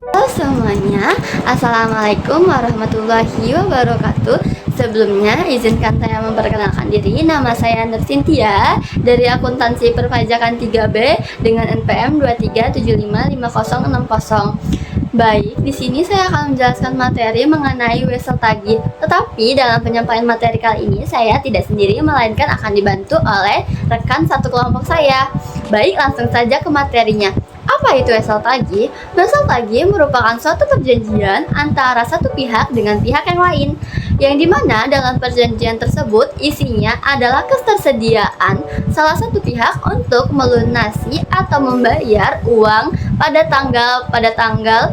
Halo semuanya, Assalamualaikum warahmatullahi wabarakatuh. Sebelumnya, izinkan saya memperkenalkan diri. Nama saya Nur Cynthia dari Akuntansi Perpajakan 3B dengan NPM 237550060. Baik, di sini saya akan menjelaskan materi mengenai wesel tagih. Tetapi dalam penyampaian materi kali ini saya tidak sendiri, melainkan akan dibantu oleh rekan satu kelompok saya. Baik, langsung saja ke materinya. Apa itu wesel tagih? Wesel tagih merupakan suatu perjanjian antara satu pihak dengan pihak yang lain, yang dimana dalam perjanjian tersebut isinya adalah ketersediaan salah satu pihak untuk melunasi atau membayar uang pada tanggal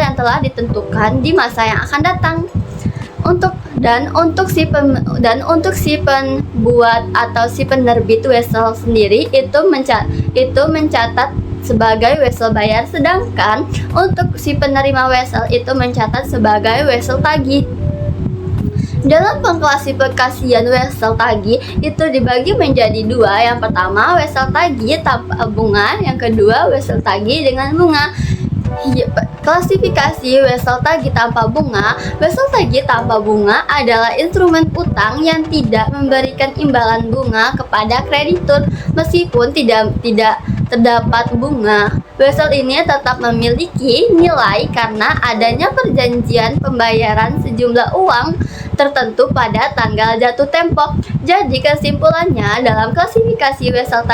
yang telah ditentukan di masa yang akan datang. Untuk si pembuat atau si penerbit wesel sendiri itu mencatat sebagai wesel bayar, sedangkan untuk si penerima wesel itu mencatat sebagai wesel tagih. Dalam pengklasifikasian wesel tagih itu dibagi menjadi dua. Yang pertama wesel tagih tanpa bunga, yang kedua wesel tagih dengan bunga. Klasifikasi wesel tagih tanpa bunga. Wesel tagih tanpa bunga adalah instrumen utang yang tidak memberikan imbalan bunga kepada kreditur meskipun tidak terdapat bunga. Wesel ini tetap memiliki nilai karena adanya perjanjian pembayaran sejumlah uang tertentu pada tanggal jatuh tempo. Jadi kesimpulannya, dalam klasifikasi wesel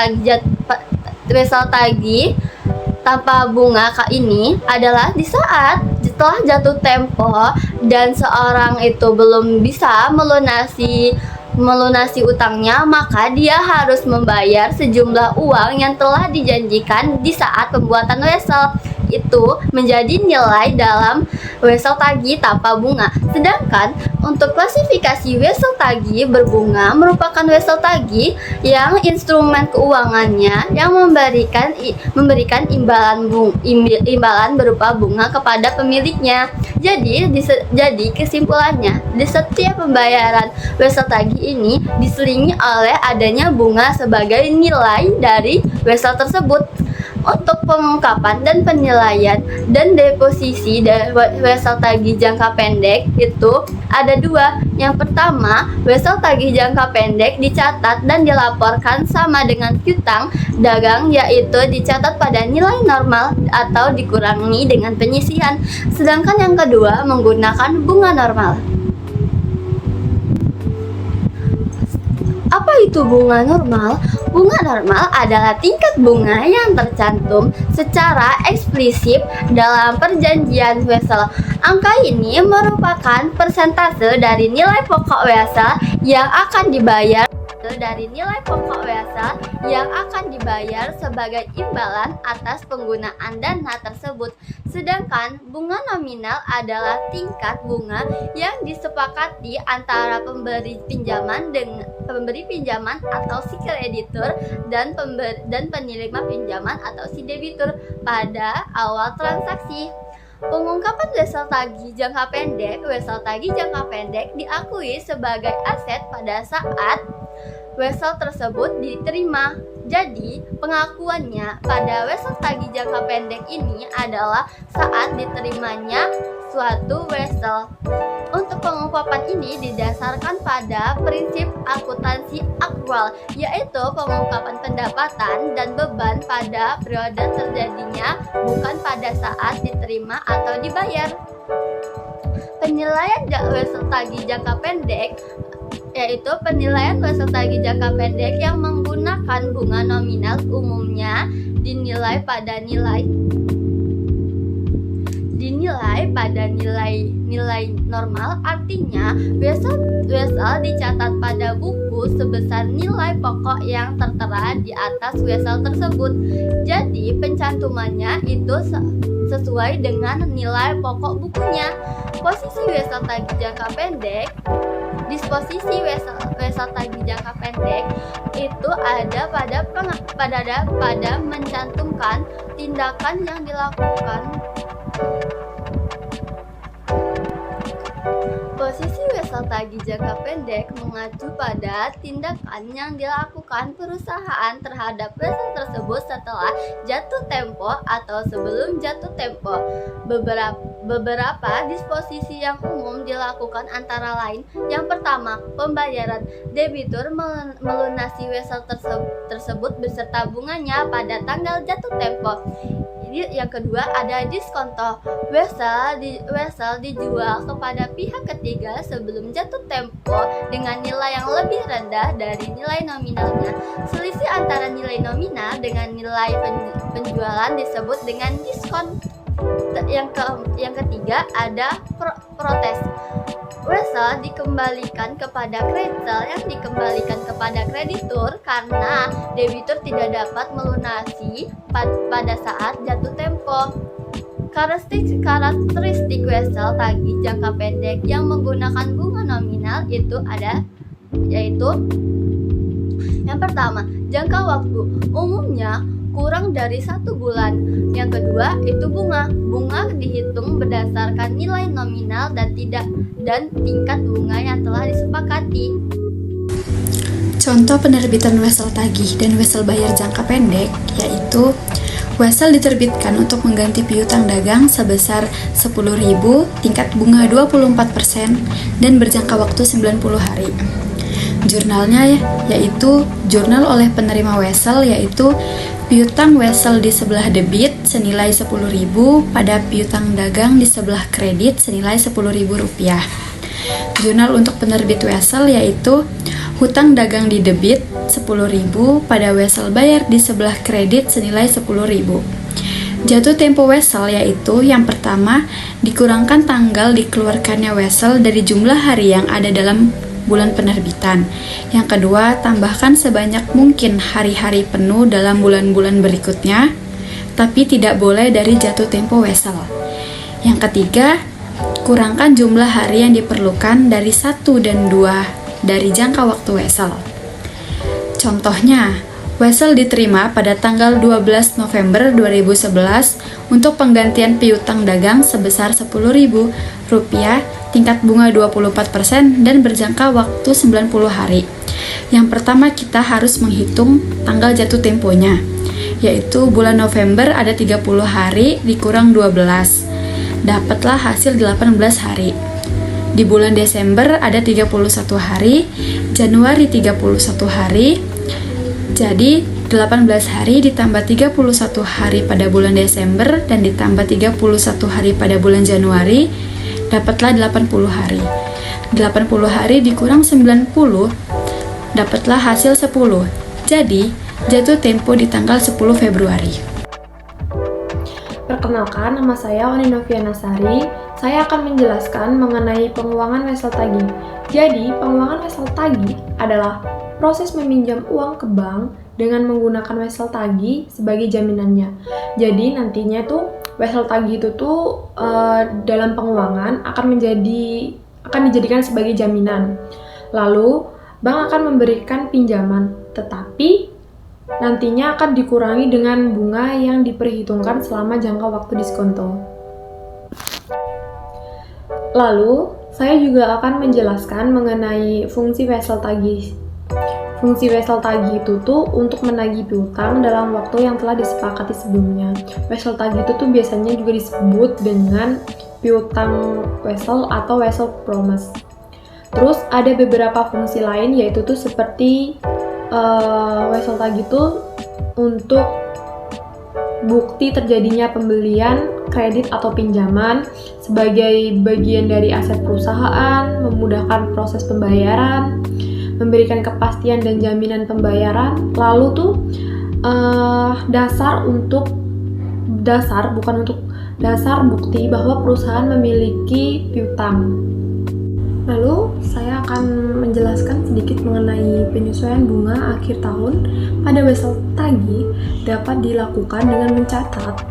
tagih tanpa bunga ini adalah di saat setelah jatuh tempo dan seorang itu belum bisa melunasi utangnya, maka dia harus membayar sejumlah uang yang telah dijanjikan di saat pembuatan wesel. Itu menjadi nilai dalam wesel tagih tanpa bunga. Sedangkan untuk klasifikasi wesel tagih berbunga merupakan wesel tagih yang instrumen keuangannya yang memberikan imbalan berupa bunga kepada pemiliknya. Jadi kesimpulannya, di setiap pembayaran wesel tagih ini diselingi oleh adanya bunga sebagai nilai dari wesel tersebut. Untuk pengungkapan dan penilaian dan deposisi dari wesel tagih jangka pendek itu ada dua. Yang pertama, wesel tagih jangka pendek dicatat dan dilaporkan sama dengan piutang dagang, yaitu dicatat pada nilai normal atau dikurangi dengan penyisihan. Sedangkan yang kedua menggunakan bunga normal. Apa itu bunga normal? Bunga normal adalah tingkat bunga yang tercantum secara eksplisit dalam perjanjian wesel. Angka ini merupakan persentase dari nilai pokok wesel yang akan dibayar sebagai imbalan atas penggunaan dana tersebut. Sedangkan bunga nominal adalah tingkat bunga yang disepakati antara pemberi pinjaman atau si kreditur dan penerima pinjaman atau si debitur pada awal transaksi. Pengungkapan wesel tagih jangka pendek. Wesel tagih jangka pendek diakui sebagai aset pada saat wesel tersebut diterima. Jadi, pengakuannya pada wesel tagih jangka pendek ini adalah saat diterimanya suatu wesel. Untuk pengungkapan ini didasarkan pada prinsip akuntansi aktual, yaitu pengungkapan pendapatan dan beban pada periode terjadinya, bukan pada saat diterima atau dibayar. Penilaian wesel tagih jangka pendek yaitu penilaian wesel tagih jangka pendek yang menggunakan bunga nominal umumnya dinilai pada nilai normal. Artinya wesel dicatat pada buku sebesar nilai pokok yang tertera di atas wesel tersebut. Jadi pencantumannya itu sesuai dengan nilai pokok bukunya. Disposisi wesel tagih jangka pendek itu ada pada mencantumkan tindakan yang dilakukan Disposisi wesel tagih jangka pendek mengacu pada tindakan yang dilakukan perusahaan terhadap wesel tersebut setelah jatuh tempo atau sebelum jatuh tempo. Beberapa disposisi yang umum dilakukan antara lain: yang pertama, pembayaran. Debitur melunasi wesel tersebut beserta bunganya pada tanggal jatuh tempo. Yang kedua, ada diskonto. Wesel dijual kepada pihak ketiga sebelum jatuh tempo dengan nilai yang lebih rendah dari nilai nominalnya. Selisih antara nilai nominal dengan nilai penjualan disebut dengan diskon. Yang ketiga, ada protes. Wesel dikembalikan kepada kreditur karena debitur tidak dapat melunasi pada saat jatuh tempo. Karakteristik wesel tagih jangka pendek yang menggunakan bunga nominal yaitu yang pertama, jangka waktu umumnya kurang dari 1 bulan. Yang kedua, itu bunga dihitung berdasarkan nilai nominal dan tingkat bunga yang telah disepakati. Contoh penerbitan wesel tagih dan wesel bayar jangka pendek yaitu wesel diterbitkan untuk mengganti piutang dagang sebesar 10.000, tingkat bunga 24% dan berjangka waktu 90 hari. Jurnalnya yaitu jurnal oleh penerima wesel yaitu piutang wesel di sebelah debit senilai 10.000 pada piutang dagang di sebelah kredit senilai Rp10.000. Jurnal untuk penerbit wesel yaitu hutang dagang di debit 10.000 pada wesel bayar di sebelah kredit senilai 10.000. Jatuh tempo wesel yaitu yang pertama, dikurangkan tanggal dikeluarkannya wesel dari jumlah hari yang ada dalam bulan penerbitan. Yang kedua, tambahkan sebanyak mungkin hari-hari penuh dalam bulan-bulan berikutnya, tapi tidak boleh dari jatuh tempo wesel. Yang ketiga, kurangkan jumlah hari yang diperlukan dari 1 dan 2 dari jangka waktu wesel. Contohnya, wesel diterima pada tanggal 12 November 2011 untuk penggantian piutang dagang sebesar Rp10.000, tingkat bunga 24% dan berjangka waktu 90 hari. Yang pertama, kita harus menghitung tanggal jatuh temponya, yaitu bulan November ada 30 hari dikurang 12, dapatlah hasil 18 hari. Di bulan Desember ada 31 hari, Januari 31 hari, jadi 18 hari ditambah 31 hari pada bulan Desember dan ditambah 31 hari pada bulan Januari, dapatlah 80 hari. 80 hari dikurang 90, dapatlah hasil 10. Jadi, jatuh tempo di tanggal 10 Februari. Perkenalkan, nama saya Oni Noviana Sari. Saya akan menjelaskan mengenai penguangan wesel tagih. Jadi, penguangan wesel tagih adalah proses meminjam uang ke bank dengan menggunakan wesel tagih sebagai jaminannya. Jadi, nantinya tuh wesel tagih itu tuh dalam penguangan akan dijadikan sebagai jaminan. Lalu bank akan memberikan pinjaman, tetapi nantinya akan dikurangi dengan bunga yang diperhitungkan selama jangka waktu diskonto. Lalu saya juga akan menjelaskan mengenai fungsi wesel tagih. Fungsi wesel tagih itu tuh untuk menagih piutang dalam waktu yang telah disepakati sebelumnya. Wesel tagih itu tuh biasanya juga disebut dengan piutang wesel atau wesel promise. Terus ada beberapa fungsi lain yaitu tuh seperti wesel tagih itu untuk bukti terjadinya pembelian kredit atau pinjaman sebagai bagian dari aset perusahaan, memudahkan proses pembayaran, memberikan kepastian dan jaminan pembayaran. Lalu tuh dasar bukti bahwa perusahaan memiliki piutang. Lalu saya akan menjelaskan sedikit mengenai penyesuaian bunga akhir tahun pada wesel tagih dapat dilakukan dengan mencatat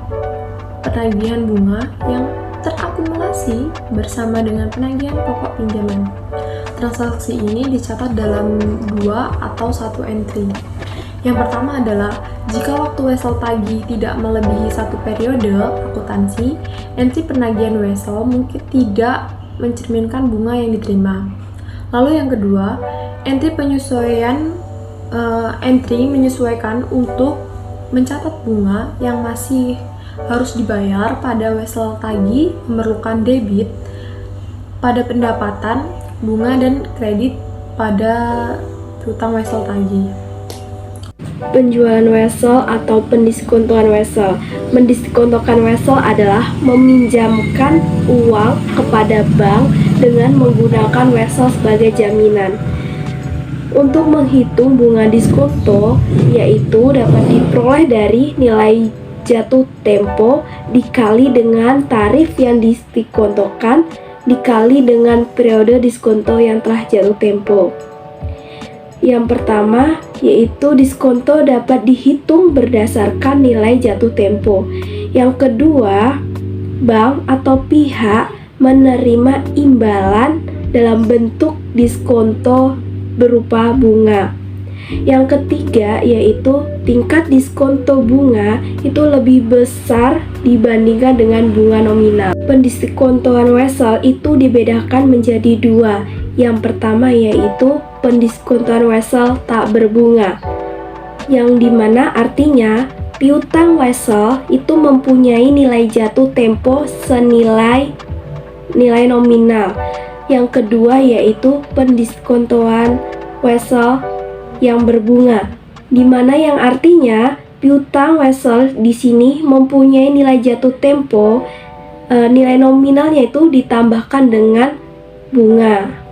penagihan bunga yang terakumulasi bersama dengan penagihan pokok pinjaman. Transaksi ini dicatat dalam 2 atau 1 entry. Yang pertama adalah jika waktu wesel tagih tidak melebihi 1 periode akuntansi, entry penagihan wesel mungkin tidak mencerminkan bunga yang diterima. Lalu yang kedua, entry menyesuaikan untuk mencatat bunga yang masih harus dibayar pada wesel tagih memerlukan debit pada pendapatan, bunga, dan kredit pada piutang wesel tagih. Penjualan wesel atau pendiskontoan wesel. Mendiskontokan wesel adalah meminjamkan uang kepada bank dengan menggunakan wesel sebagai jaminan. Untuk menghitung bunga diskonto, yaitu dapat diperoleh dari nilai jatuh tempo dikali dengan tarif yang diskontokan dikali dengan periode diskonto yang telah jatuh tempo. Yang pertama, yaitu diskonto dapat dihitung berdasarkan nilai jatuh tempo. Yang kedua, bank atau pihak menerima imbalan dalam bentuk diskonto berupa bunga. Yang ketiga, yaitu tingkat diskonto bunga itu lebih besar dibandingkan dengan bunga nominal. Pendiskontoan wesel itu dibedakan menjadi dua. Yang pertama yaitu pendiskontoan wesel tak berbunga, yang dimana artinya piutang wesel itu mempunyai nilai jatuh tempo senilai nilai nominal. Yang kedua yaitu pendiskontoan wesel yang berbunga, di mana yang artinya piutang wesel di sini mempunyai nilai jatuh tempo, nilai nominalnya itu ditambahkan dengan bunga.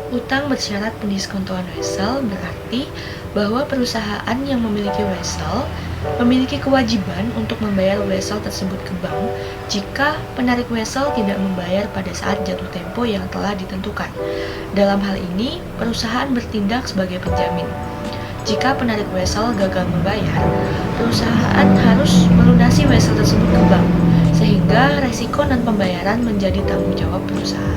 Utang bersyarat pendiskontoan wesel berarti bahwa perusahaan yang memiliki wesel memiliki kewajiban untuk membayar wesel tersebut ke bank jika penarik wesel tidak membayar pada saat jatuh tempo yang telah ditentukan. Dalam hal ini, perusahaan bertindak sebagai penjamin. Jika penarik wesel gagal membayar, perusahaan harus melunasi wesel tersebut ke bank, sehingga resiko non pembayaran menjadi tanggung jawab perusahaan.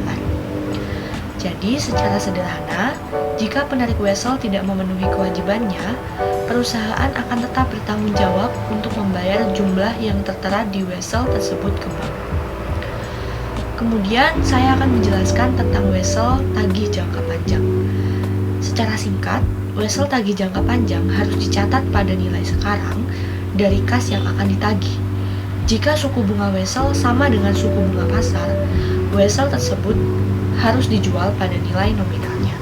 Jadi, secara sederhana, jika penarik wesel tidak memenuhi kewajibannya, perusahaan akan tetap bertanggung jawab untuk membayar jumlah yang tertera di wesel tersebut ke bank. Kemudian, saya akan menjelaskan tentang wesel tagih jangka panjang. Secara singkat, wesel tagih jangka panjang harus dicatat pada nilai sekarang dari kas yang akan ditagih. Jika suku bunga wesel sama dengan suku bunga pasar, wesel tersebut harus dijual pada nilai nominalnya.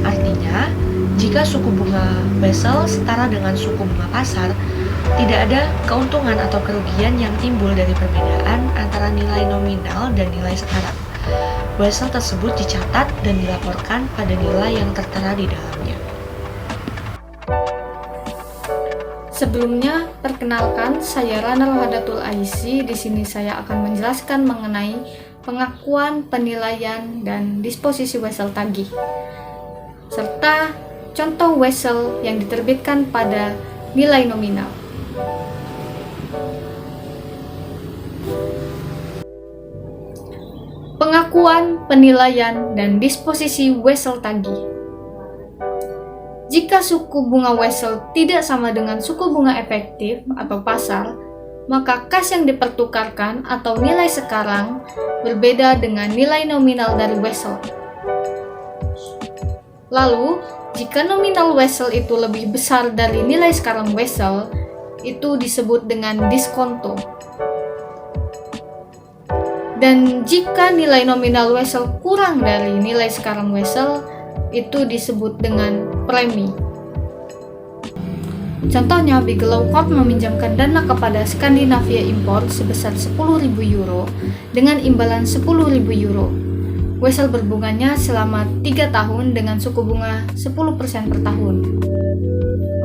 Artinya, jika suku bunga wesel setara dengan suku bunga pasar, tidak ada keuntungan atau kerugian yang timbul dari perbedaan antara nilai nominal dan nilai sekarang. Wesel tersebut dicatat dan dilaporkan pada nilai yang tertera di dalamnya. Sebelumnya, perkenalkan saya Rana Rohadatul Aisy. Di sini saya akan menjelaskan mengenai pengakuan, penilaian, dan disposisi wesel tagih, serta contoh wesel yang diterbitkan pada nilai nominal. Pengakuan, penilaian, dan disposisi wesel tagih. Jika suku bunga wesel tidak sama dengan suku bunga efektif atau pasar, maka kas yang dipertukarkan atau nilai sekarang berbeda dengan nilai nominal dari wesel. Lalu, jika nominal wesel itu lebih besar dari nilai sekarang wesel, itu disebut dengan diskonto. Dan jika nilai nominal wesel kurang dari nilai sekarang wesel, itu disebut dengan premi. Contohnya, Bigelow Corp meminjamkan dana kepada Skandinavia Import sebesar 10.000 euro dengan imbalan 10.000 euro. Wesel berbunganya selama 3 tahun dengan suku bunga 10% per tahun.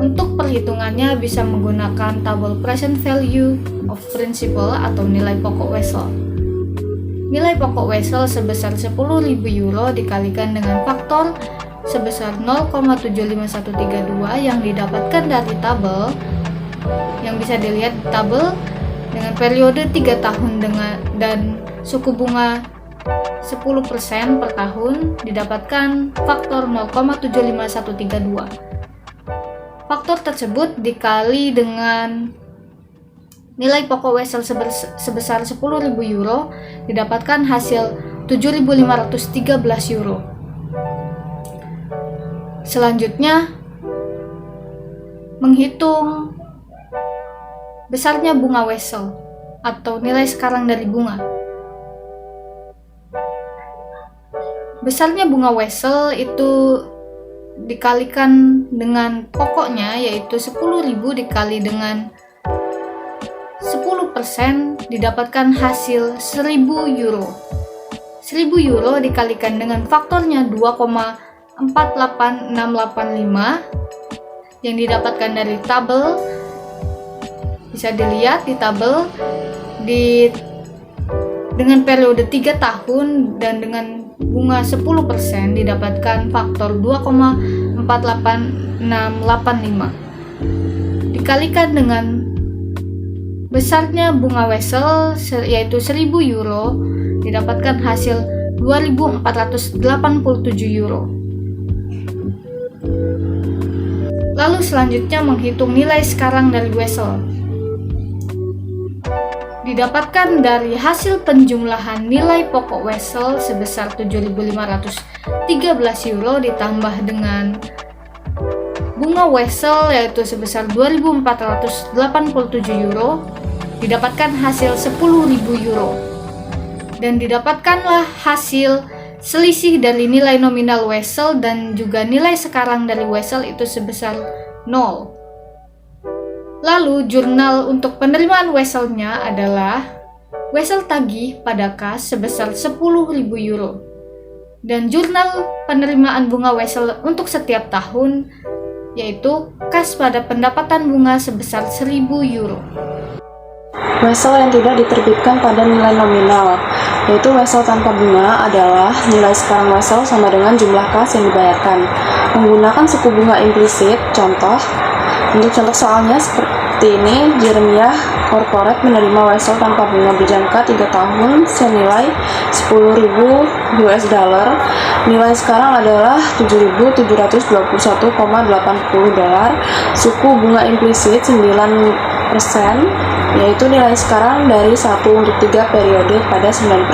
Untuk perhitungannya bisa menggunakan tabel present value of principal atau nilai pokok wesel. Nilai pokok wesel sebesar 10.000 euro dikalikan dengan faktor sebesar 0,75132 yang didapatkan dari tabel yang bisa dilihat di tabel dengan periode 3 tahun dan suku bunga 10% per tahun didapatkan faktor 0,75132. Faktor tersebut dikali dengan nilai pokok wesel sebesar 10.000 euro, didapatkan hasil 7.513 euro. Selanjutnya, menghitung besarnya bunga wesel atau nilai sekarang dari bunga. Besarnya bunga wesel itu dikalikan dengan pokoknya, yaitu 10.000 dikali dengan 10%, didapatkan hasil 1.000 euro. 1.000 euro dikalikan dengan faktornya 2,48685 yang didapatkan dari tabel. Bisa dilihat di tabel dengan periode 3 tahun dan dengan bunga 10% didapatkan faktor 2,48685 dikalikan dengan besarnya bunga wesel yaitu 1.000 euro, didapatkan hasil 2.487 euro. Lalu selanjutnya menghitung nilai sekarang dari wesel. Didapatkan dari hasil penjumlahan nilai pokok wesel sebesar 7.513 euro ditambah dengan bunga wesel yaitu sebesar 2.487 euro, didapatkan hasil 10.000 euro. Dan didapatkanlah hasil selisih dari nilai nominal wesel dan juga nilai sekarang dari wesel itu sebesar 0. Lalu jurnal untuk penerimaan weselnya adalah wesel tagih pada kas sebesar 10.000 euro. Dan jurnal penerimaan bunga wesel untuk setiap tahun yaitu kas pada pendapatan bunga sebesar 1.000 euro. Wesel yang tidak diterbitkan pada nilai nominal, yaitu wesel tanpa bunga adalah nilai sekarang wesel sama dengan jumlah kas yang dibayarkan. Menggunakan suku bunga implisit, contoh, untuk contoh soalnya seperti ini, Jeremiah Corporate menerima wesel tanpa bunga berjangka 3 tahun senilai 10.000 US dollar. Nilai sekarang adalah 7.721,80 dolar. Suku bunga implisit 9%, yaitu nilai sekarang dari 1 untuk 3 periode pada 9%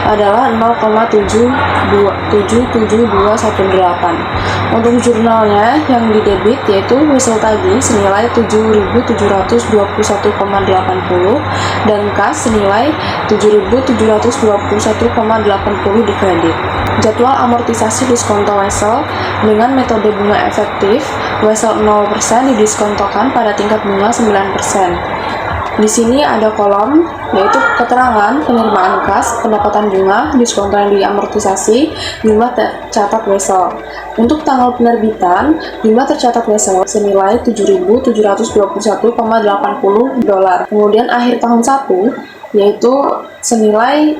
adalah 0,77218. Untuk jurnalnya yang didebit yaitu wesel tagih senilai 7.721,80 dan kas senilai 7.721,80 dikredit. Jadwal amortisasi diskonto wesel dengan metode bunga efektif, wesel 0% didiskontokan pada tingkat bunga 9%. Di sini ada kolom yaitu keterangan penerimaan kas, pendapatan bunga, diskonto yang diamortisasi, jumlah tercatat wesel. Untuk tanggal penerbitan, jumlah tercatat wesel senilai 7.721,80 dolar. Kemudian akhir tahun 1 yaitu senilai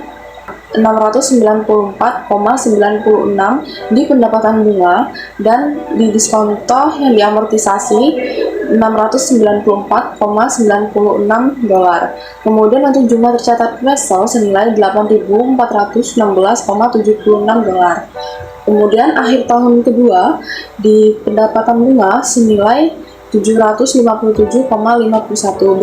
694,96 di pendapatan bunga dan di diskonto yang diamortisasi 694,96 dolar. Kemudian untuk jumlah tercatat wesel senilai 8.416,76 dolar. Kemudian akhir tahun kedua di pendapatan bunga senilai 757,51.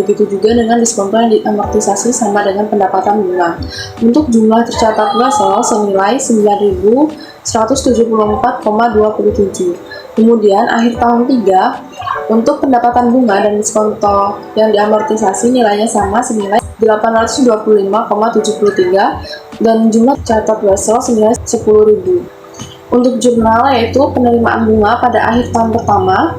Begitu juga dengan diskonto yang diamortisasi sama dengan pendapatan bunga. Untuk jumlah tercatat wesel senilai 9.174,27. Kemudian akhir tahun 3 untuk pendapatan bunga dan diskonto yang diamortisasi nilainya sama senilai 825,73 dan jumlah tercatat wesel senilai 10.000. Untuk jurnal yaitu penerimaan bunga pada akhir tahun pertama,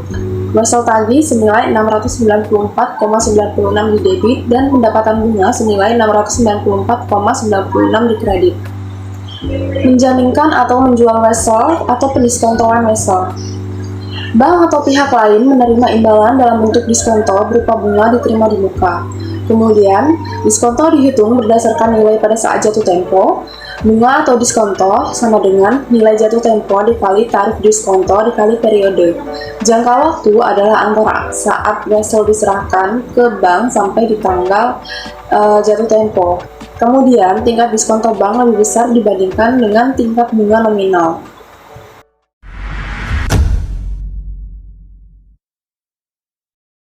wesel tagih senilai 694,96 di debit dan pendapatan bunga senilai 694,96 di kredit. Menjaminkan atau menjual wesel atau pendiskontoan wesel. Bank atau pihak lain menerima imbalan dalam bentuk diskonto berupa bunga diterima di muka. Kemudian, diskonto dihitung berdasarkan nilai pada saat jatuh tempo. Bunga atau diskonto sama dengan nilai jatuh tempo dikali tarif diskonto dikali periode. Jangka waktu adalah antara saat wesel diserahkan ke bank sampai di tanggal jatuh tempo. Kemudian, tingkat diskonto bank lebih besar dibandingkan dengan tingkat bunga nominal.